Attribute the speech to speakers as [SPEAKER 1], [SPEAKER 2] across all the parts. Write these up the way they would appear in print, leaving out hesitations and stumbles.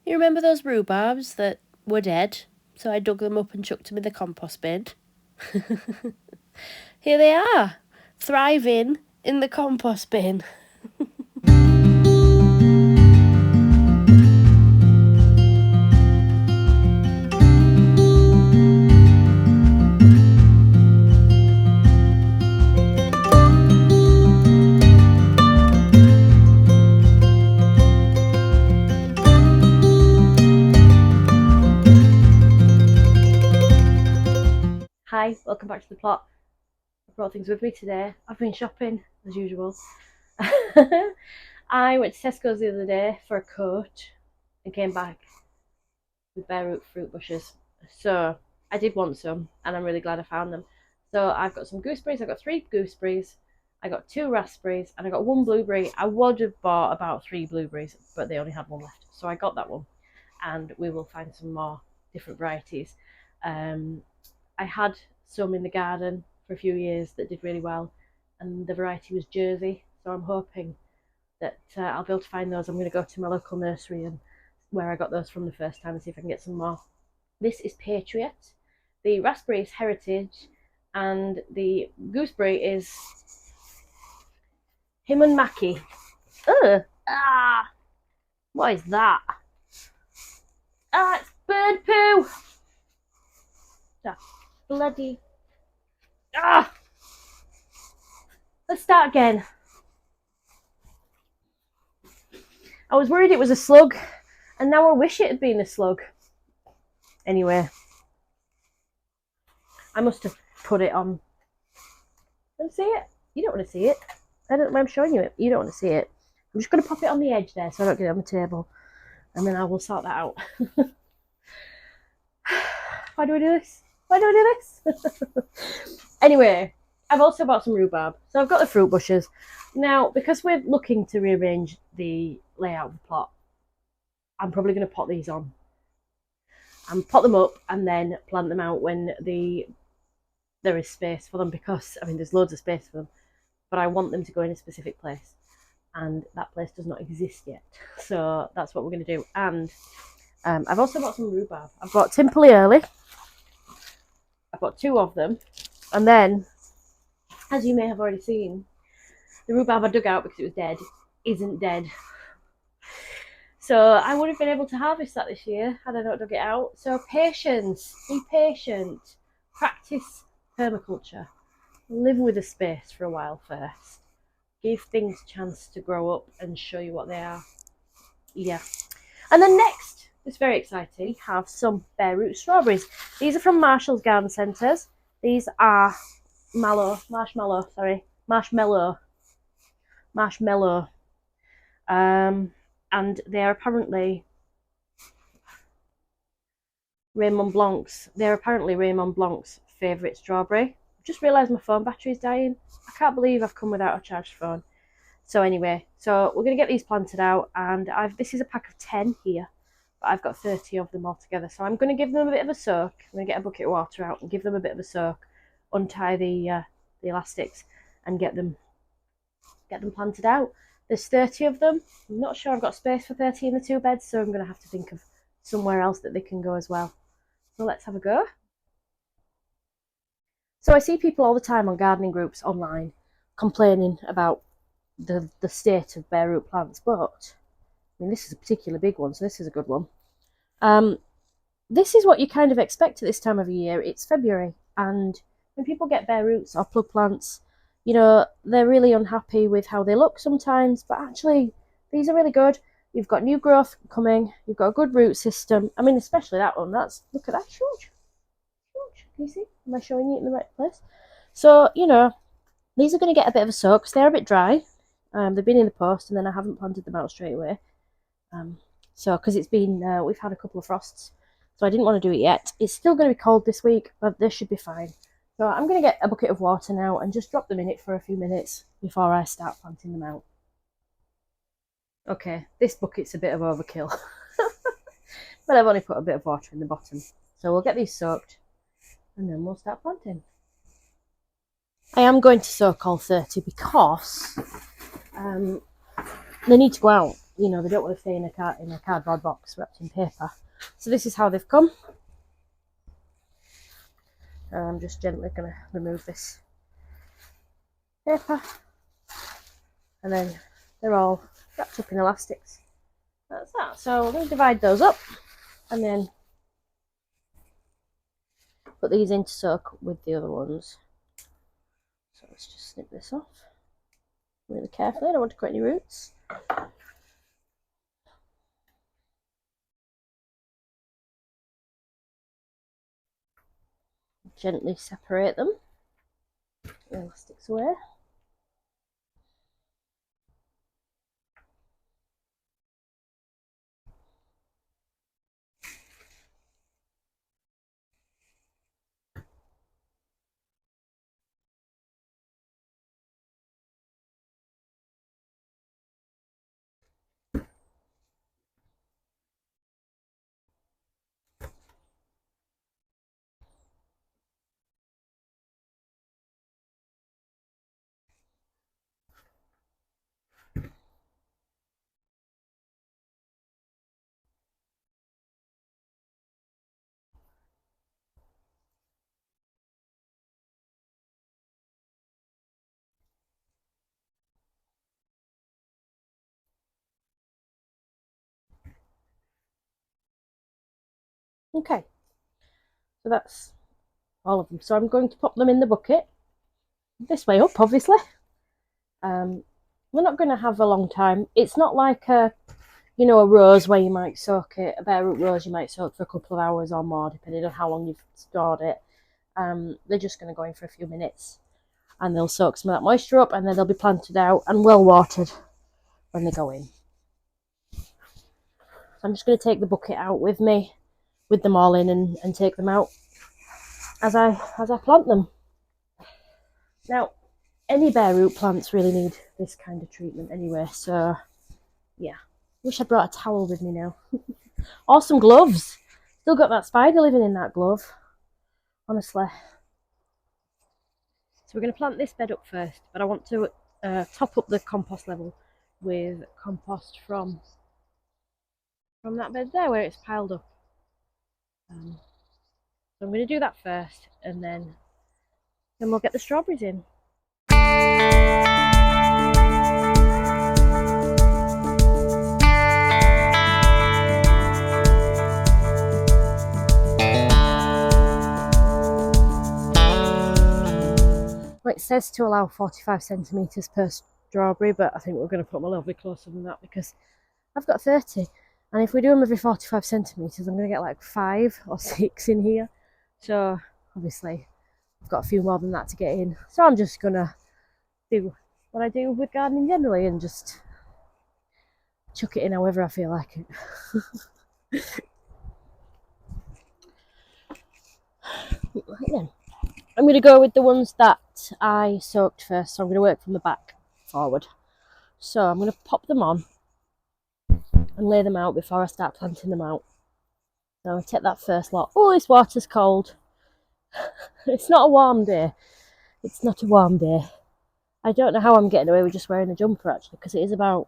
[SPEAKER 1] You remember those rhubarbs that were dead? So I dug them up and chucked them in the compost bin. Here they are, thriving in the compost bin. Hi, welcome back to the plot. I brought things with me today. I've been shopping as usual. I went to Tesco's the other day for a coat and came back with bare root fruit bushes. So I did want some and I'm really glad I found them. So I've got some gooseberries, I've got 3 gooseberries, I got 2 raspberries and I got 1 blueberry. I would have bought about 3 blueberries, but they only had 1 left. So I got that one and we will find some more different varieties. I had some in the garden for a few years that did really well, and the variety was Jersey. So I'm hoping that I'll be able to find those. I'm going to go to my local nursery and where I got those from the first time and see if I can get some more. This is Patriot. The raspberry is Heritage, and the gooseberry is Him Mackie. Ugh! Ah! What is that? Ah! It's bird poo! Bloody. Ah! Let's start again. I was worried it was a slug, and now I wish it had been a slug. Anyway, I must have put it on. You want to see it? You don't want to see it. I'm showing you it. You don't want to see it. I'm just going to pop it on the edge there so I don't get it on the table, and then I will sort that out. Why do I do this? Why do I do this? Anyway, I've also bought some rhubarb. So I've got the fruit bushes. Now, because we're looking to rearrange the layout of the plot, I'm probably going to pot these on. And pot them up and then plant them out when there is space for them, because, I mean, there's loads of space for them, but I want them to go in a specific place. And that place does not exist yet. So that's what we're going to do. And I've also got some rhubarb. I've got Timperley Early. I've got 2 of them. And then, as you may have already seen, the rhubarb I dug out because it was dead isn't dead. So I would have been able to harvest that this year had I not dug it out. So patience, be patient, practice permaculture, live with the space for a while first. Give things a chance to grow up and show you what they are. Yeah. And then next, it's very exciting, have some bare root strawberries. These are from Marshall's Garden Centres. These are marshmallow. And they are apparently Raymond Blanc's. They're apparently Raymond Blanc's favourite strawberry. I've just realised my phone battery is dying. I can't believe I've come without a charged phone. So anyway, so we're going to get these planted out, and this is a pack of 10 here, but I've got 30 of them all together. So I'm going to give them a bit of a soak. I'm going to get a bucket of water out and give them a bit of a soak, untie the elastics, and get them planted out. There's 30 of them. I'm not sure I've got space for 30 in the 2 beds, so I'm going to have to think of somewhere else that they can go as well. So let's have a go. So I see people all the time on gardening groups online complaining about the state of bare root plants, but I mean, this is a particularly big one, so this is a good one. This is what you kind of expect at this time of year. It's February, and when people get bare roots or plug plants, you know, they're really unhappy with how they look sometimes, but actually these are really good. You've got new growth coming, you've got a good root system. I mean, especially that one. Look at that, huge. Can you see? Am I showing you in the right place? So, you know, these are going to get a bit of a soak because they're a bit dry. They've been in the post, and then I haven't planted them out straight away. So, because it's been, we've had a couple of frosts, so I didn't want to do it yet. It's still going to be cold this week, but this should be fine. So I'm going to get a bucket of water now and just drop them in it for a few minutes before I start planting them out. Okay, this bucket's a bit of overkill, but I've only put a bit of water in the bottom. So we'll get these soaked, and then we'll start planting. I am going to soak all 30 because they need to go out. you know, they don't want to stay in a cardboard box wrapped in paper. So this is how they've come. And I'm just gently going to remove this paper, and then they're all wrapped up in elastics. That's that. So I'm going to divide those up and then put these in to soak with the other ones. So let's just snip this off really carefully. I don't want to cut any roots. Gently separate them. The elastics away. Okay, so that's all of them. So I'm going to pop them in the bucket, this way up, obviously. We're not going to have a long time. It's not like a rose where you might soak it, a bare root rose you might soak for a couple of hours or more, depending on how long you've stored it. They're just going to go in for a few minutes, and they'll soak some of that moisture up, and then they'll be planted out and well watered when they go in. So I'm just going to take the bucket out with me, with them all in, and take them out as I plant them. Now, any bare root plants really need this kind of treatment anyway, so yeah. Wish I brought a towel with me now. Or some gloves. Still got that spider living in that glove, honestly. So we're going to plant this bed up first, but I want to top up the compost level with compost from that bed there where it's piled up. So I'm going to do that first, and then we'll get the strawberries in. Well, it says to allow 45 centimetres per strawberry, but I think we're going to put them a little bit closer than that because I've got 30. And if we do them every 45 centimetres, I'm going to get like 5 or 6 in here. So obviously I've got a few more than that to get in. So I'm just going to do what I do with gardening generally and just chuck it in however I feel like it. Right then. I'm going to go with the ones that I soaked first. So I'm going to work from the back forward. So I'm going to pop them on and lay them out before I start planting them out. Now I take that first lot. Oh, this water's cold. It's not a warm day. It's not a warm day. I don't know how I'm getting away with just wearing a jumper actually, because it is about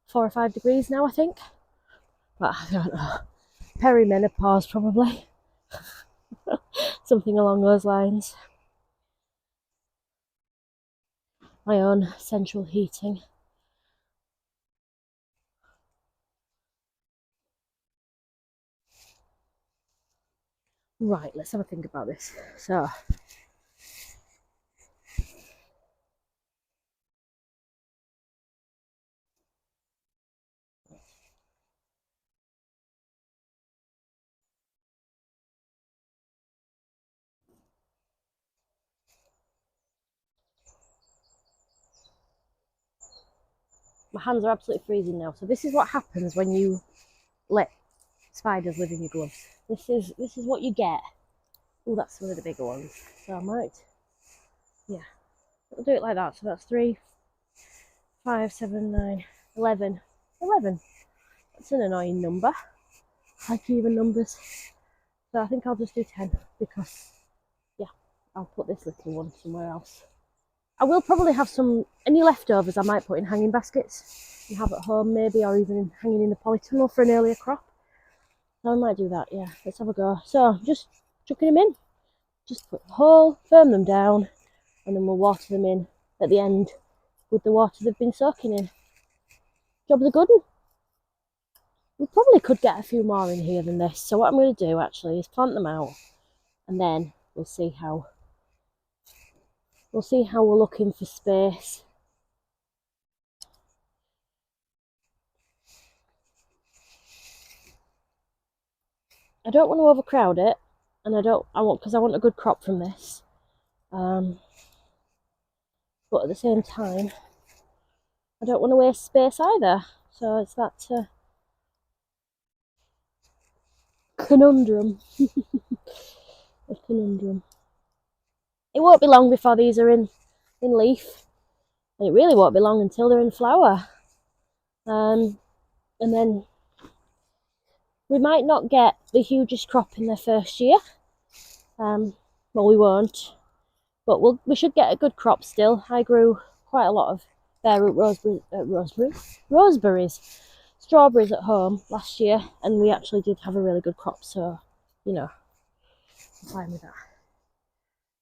[SPEAKER 1] 4 or 5 degrees now, I think. But I don't know. Perimenopause probably. Something along those lines. My own central heating. Right, let's have a think about this. So, my hands are absolutely freezing now. So this is what happens when you let spiders live in your gloves. This is what you get. Oh, that's one of the bigger ones. So I might, yeah, I'll do it like that. So that's 3, 5, 7, 9, 11. 11. That's an annoying number. I like even numbers. So I think I'll just do 10 because, yeah, I'll put this little one somewhere else. I will probably have any leftovers I might put in hanging baskets and have at home maybe, or even hanging in the polytunnel for an earlier crop. So I might do that, yeah. Let's have a go. So just chucking them in. Just put the hole, firm them down, and then we'll water them in at the end with the water they've been soaking in. Job's a good one. We probably could get a few more in here than this. So what I'm going to do actually is plant them out, and then we'll see how we're looking for space. I don't want to overcrowd it, and because I want a good crop from this. But at the same time, I don't want to waste space either. So it's that conundrum. A conundrum. It won't be long before these are in leaf, and it really won't be long until they're in flower. And then we might not get the hugest crop in their first year. Well, we won't, but we should get a good crop still. I grew quite a lot of bare root roseberries, strawberries at home last year, and we actually did have a really good crop. So, you know, I'm fine with that.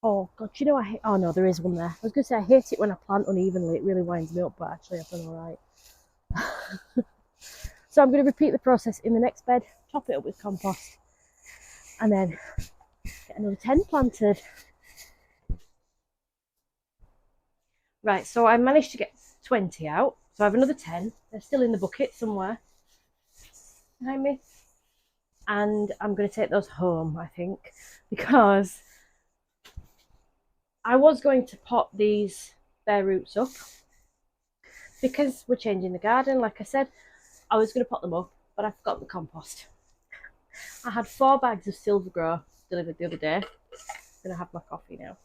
[SPEAKER 1] Oh God, you know I hate. Oh no, there is one there. I was going to say I hate it when I plant unevenly. It really winds me up, but actually I've done all right. So I'm going to repeat the process in the next bed, top it up with compost, and then get another 10 planted. Right, so I managed to get 20 out. So I have another 10. They're still in the bucket somewhere behind me. And I'm going to take those home, I think, because I was going to pot these bare roots up. Because we're changing the garden, like I said, I was going to pot them up, but I forgot the compost. I had 4 bags of silver grow delivered the other day. I'm going to have my coffee now.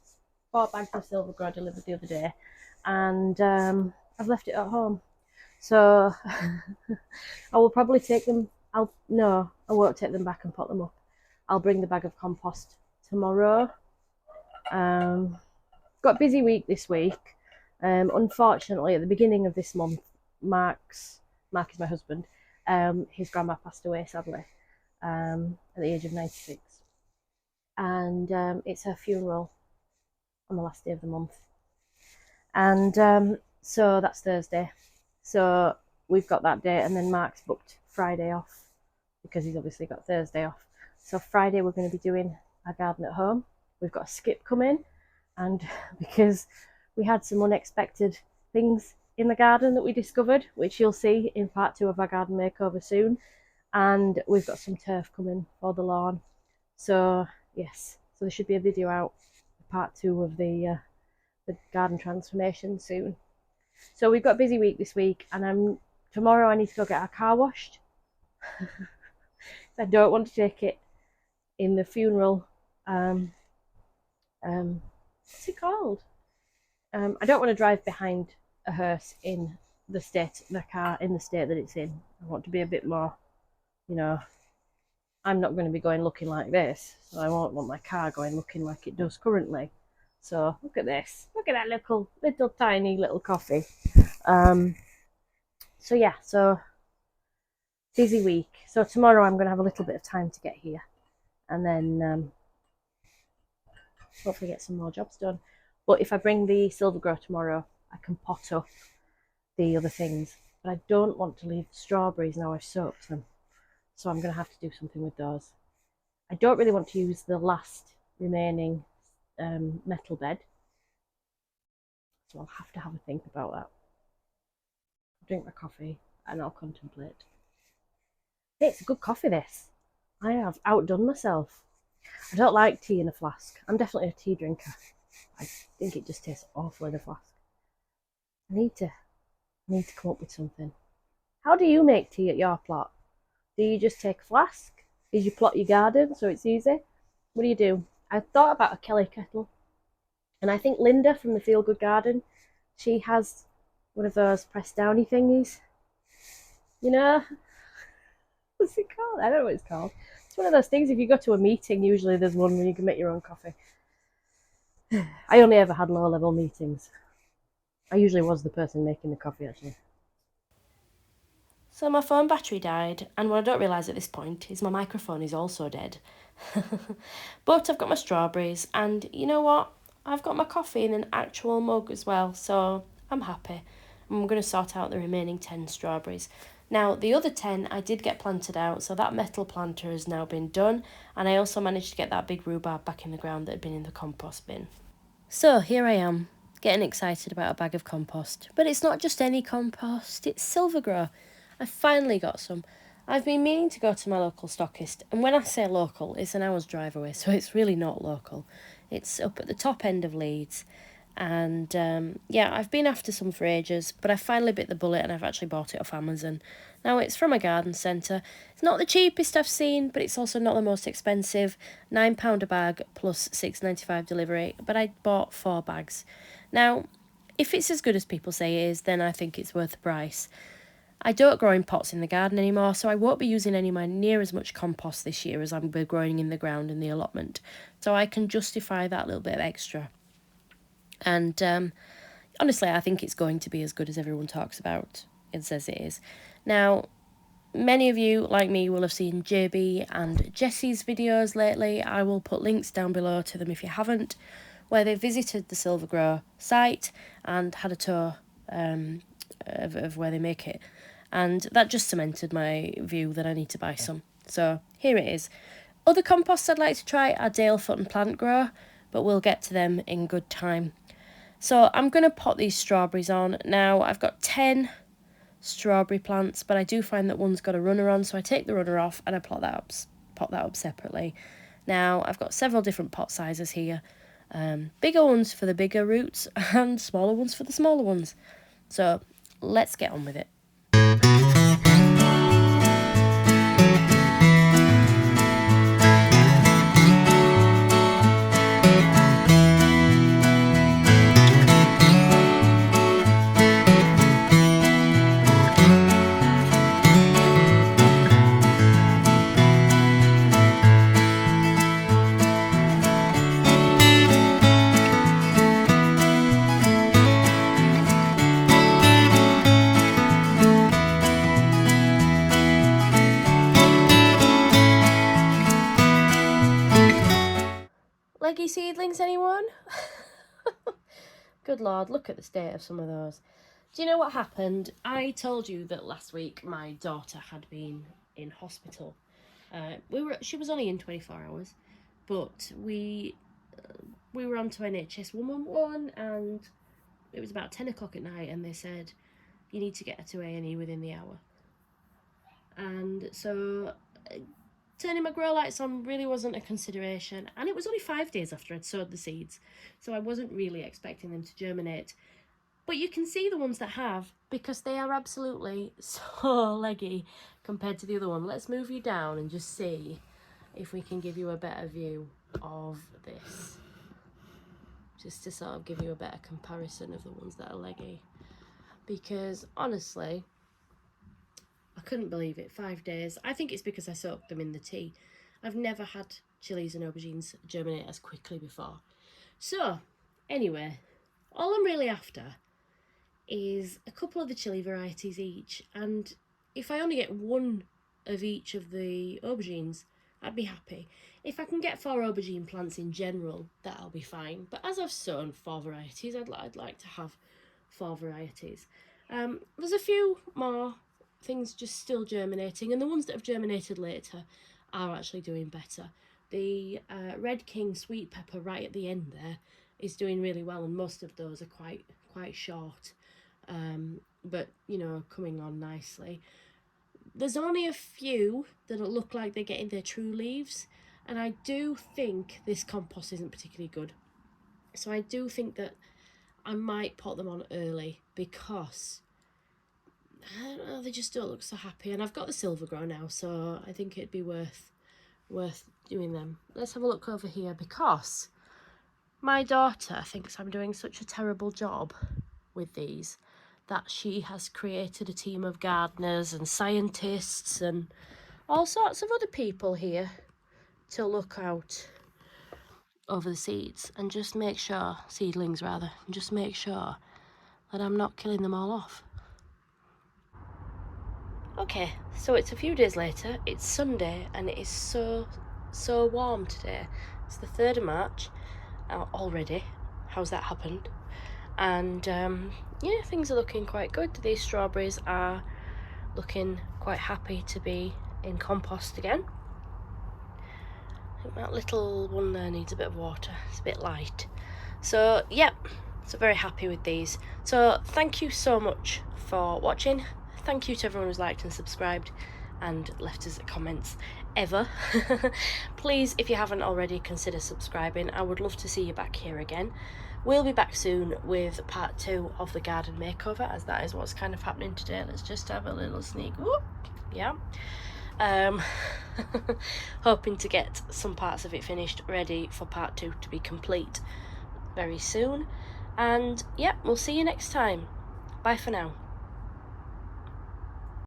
[SPEAKER 1] 4 bags of silver grow delivered the other day, and I've left it at home. So I will probably take them. I won't take them back and pot them up. I'll bring the bag of compost tomorrow. Got a busy week this week. Unfortunately, at the beginning of this month, Mark is my husband. His grandma passed away sadly at the age of 96, and it's her funeral on the last day of the month, and so that's Thursday. So we've got that day, and then Mark's booked Friday off because he's obviously got Thursday off. So Friday we're going to be doing our garden at home. We've got a skip coming, and because we had some unexpected things in the garden that we discovered, which you'll see in part 2 of our garden makeover soon, and we've got some turf coming for the lawn. So yes, so there should be a video out, part 2 of the garden transformation soon. So we've got a busy week this week, and tomorrow I need to go get our car washed. I don't want to take it in the funeral. What's it called? I don't want to drive behind a hearse in the state that it's in. I want to be a bit more, I'm not going to be going looking like this, so I won't want my car going looking like it does currently. So look at this. Look at that little tiny little coffee. So yeah, so busy week. So tomorrow I'm going to have a little bit of time to get here, and then hopefully get some more jobs done. But if I bring the silver grow tomorrow, I can pot up the other things. But I don't want to leave the strawberries now I've soaked them. So I'm going to have to do something with those. I don't really want to use the last remaining metal bed. So I'll have to have a think about that. I'll drink my coffee and I'll contemplate. Hey, it's a good coffee, this. I have outdone myself. I don't like tea in a flask. I'm definitely a tea drinker. I think it just tastes awful in a flask. I need to come up with something. How do you make tea at your plot? Do you just take a flask? Did you plot your garden so it's easy? What do you do? I thought about a Kelly kettle, and I think Linda from the Feel Good Garden, she has one of those press downy thingies. You know? What's it called? I don't know what it's called. It's one of those things, if you go to a meeting, usually there's one where you can make your own coffee. I only ever had low-level meetings. I usually was the person making the coffee, actually.
[SPEAKER 2] So my phone battery died, and what I don't realise at this point is my microphone is also dead. But I've got my strawberries, and you know what? I've got my coffee in an actual mug as well, so I'm happy. I'm going to sort out the remaining 10 strawberries. Now, the other 10 I did get planted out, so that metal planter has now been done, and I also managed to get that big rhubarb back in the ground that had been in the compost bin. So here I am, getting excited about a bag of compost. But it's not just any compost, it's Silvergrow. I finally got some. I've been meaning to go to my local stockist, and when I say local, it's an hour's drive away, so it's really not local. It's up at the top end of Leeds. And yeah, I've been after some for ages, but I finally bit the bullet and I've actually bought it off Amazon. Now, it's from a garden centre. It's not the cheapest I've seen, but it's also not the most expensive. £9 a bag plus £6.95 delivery, but I bought 4 bags. Now, if it's as good as people say it is, then I think it's worth the price. I don't grow in pots in the garden anymore, so I won't be using anywhere near as much compost this year as I'm growing in the ground in the allotment. So I can justify that little bit of extra. And honestly, I think it's going to be as good as everyone talks about and says it is. Now, many of you, like me, will have seen JB and Jessie's videos lately. I will put links down below to them if you haven't, where they visited the Silvergrow site and had a tour of where they make it. And that just cemented my view that I need to buy some. So here it is. Other composts I'd like to try are Dalefoot and Plant Grow, but we'll get to them in good time. So I'm going to pot these strawberries on. Now I've got 10 strawberry plants, but I do find that one's got a runner on, so I take the runner off and I pot that up separately. Now I've got several different pot sizes here. Bigger ones for the bigger roots and smaller ones for the smaller ones. So let's get on with it. Leggy seedlings, anyone? Good lord, look at the state of some of those. Do you know what happened? I told you that last week my daughter had been in hospital. She was only in 24 hours, but we were on to NHS 111 and it was about 10 o'clock at night and they said, you need to get her to A&E within the hour. And so turning my grow lights on really wasn't a consideration, and it was only 5 days after I'd sowed the seeds, so I wasn't really expecting them to germinate. But you can see the ones that have, because they are absolutely so leggy compared to the other one. Let's move you down and just see if we can give you a better view of this, just to sort of give you a better comparison of the ones that are leggy. Because honestly, I couldn't believe it. 5 days. I think it's because I soaked them in the tea. I've never had chilies and aubergines germinate as quickly before. So, anyway, all I'm really after is a couple of the chili varieties each. And if I only get one of each of the aubergines, I'd be happy. If I can get 4 aubergine plants in general, that'll be fine. But as I've sown 4 varieties, I'd like to have 4 varieties. There's a few more things just still germinating, and the ones that have germinated later are actually doing better. The Red King sweet pepper right at the end there is doing really well, and most of those are quite short, but you know, coming on nicely. There's only a few that look like they're getting their true leaves, and I do think this compost isn't particularly good. So I do think that I might pot them on early because I don't know, they just don't look so happy. And I've got the Silvergrow now, so I think it'd be worth doing them. Let's have a look over here, because my daughter thinks I'm doing such a terrible job with these that she has created a team of gardeners and scientists and all sorts of other people here to look out over the seeds and just make sure, seedlings rather, and just make sure that I'm not killing them all off. Okay, so it's a few days later, it's Sunday, and it is so warm today. It's the 3rd of March already. How's that happened? And yeah, things are looking quite good. These strawberries are looking quite happy to be in compost again. I think that little one there needs a bit of water. It's a bit light. So yeah, so very happy with these. So thank you so much for watching. Thank you to everyone who's liked and subscribed and left us comments ever. Please, if you haven't already, consider subscribing. I would love to see you back here again. We'll be back soon with part 2 of the garden makeover, as that is what's kind of happening today. Let's just have a little sneak. Whoop. Yeah. Hoping to get some parts of it finished, ready for part 2 to be complete very soon. And yeah, we'll see you next time. Bye for now.